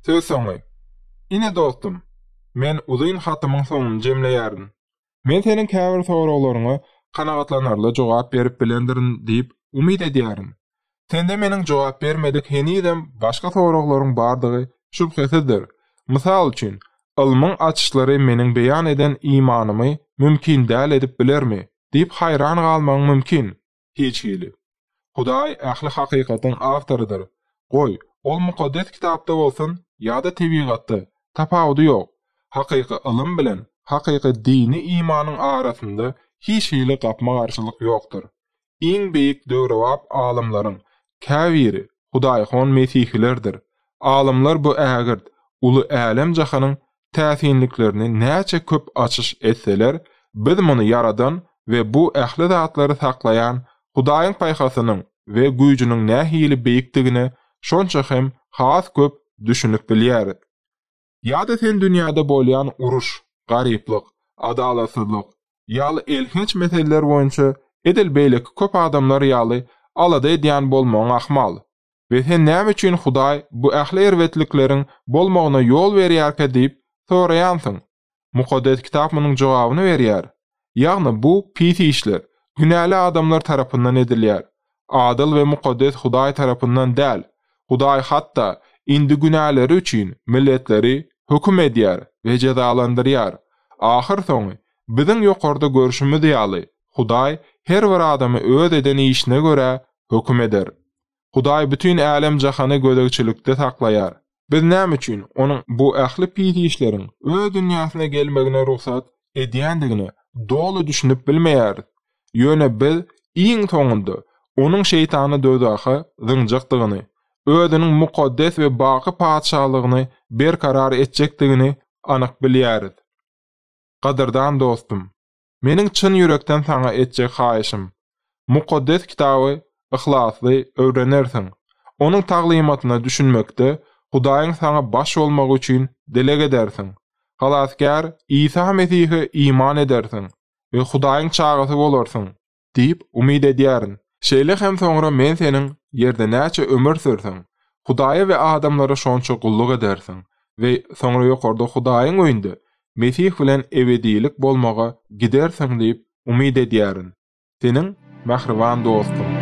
Söz soňy. Ine dostum, men uzyn hatymyň soňuny jemleýärdim. Men seniň käbir soraglaryňa kanagatlanarly jogap berip bilendirin diýip umyd edýärim. Sende meniň jogap bermedik henidem başga soraglaryň bardygy şüphesizdir. Mysal üçin, ilmiň açyşlary meniň beýan eden imanymy mümkin däl edip bilermi diýip hayran galmaň mümkin. Hiç hili. Hudaý ähli hakykatyň awtorydyr. Goý, ol mukaddes kitapda bolsun ýa-da tebigatda tapawdy ýok. Hakyky ilim bilen hakyky dini imanyň arasynda hiç hili gapma garşylyk ýokdur. Iň beýik döwrewap alymlaryň käbiri Hudaýhon Mesihlilerdir. Alymlar bu ägirt uly älem jahanyň täsinliklerini näçe köp açyş etseler, biz muny yaradan we bu ähli zatlary saklayan Hudaýyň paýhasynyň we güýjüniň nähili beýikdigini şonça hem has köp düşünüp bilýäris. Ýa-da sen dünýäde bolýan uruş, garyplyk, adalatsyzlyk, ýaly elhinç meseleler boýunça edil beýleki köp adamlar ýaly alada edýän bolmagyň ahmal. We sen näme üçin Hudaý bu ähli erwetlikleriň bolmagyna ýol berýärkä diýip soraýansyň. Mukaddes kitap munyň jogabyny berýär. Ýagny bu pis işler günäli adamlar tarapyndan edilýär. Adyl we mukaddes Hudaý tarapyndan däl. Hudaý hatda indi günäleri üçin milletleri hökm edýär we jazalandyrýar. Ahir soňy biziň ýokarda görüşimiz ýaly Hudaý her bir adamy öz eden işine göre hökm eder. Hudaý bütün älem jahany gödekçilikde saklaýar. Biz näme üçin onuň bu ähli pis işleriň öz dünýäsine gelmegine ruhsat edýändigini dolu düşünüp bilmeýär. Ýöne biz iň soňunda onuň şeytany dödahy zynjykdygyny, özüniň mukaddes we baky padşahlygyny berkarar etjekdigini anyk bilýäris. Gaderdan dostum, meniň çyn ýürekden saňa etjek haýyşym, mukaddes kitaby ihlasly öwrenersiň. Onuň taglymatyna düşünmekde Hudaýyň saňa baş bolmak üçin delek edersiň. Halaskar İsa Mesihe iman edersiň we Hudaýyň çagasy bolarsyň diýip umyd edýärin. Şeýle hem soňra men seniň ýerde näçe ömür sürsiň, Hudaýa we adamlara şonça gullyk edersiň we soňra ýokarda Hudaýyň öýünde Mesih bilen ebedilik bolmaga gidersiň diýip umyd edýärin. Seniň mähriban dostum.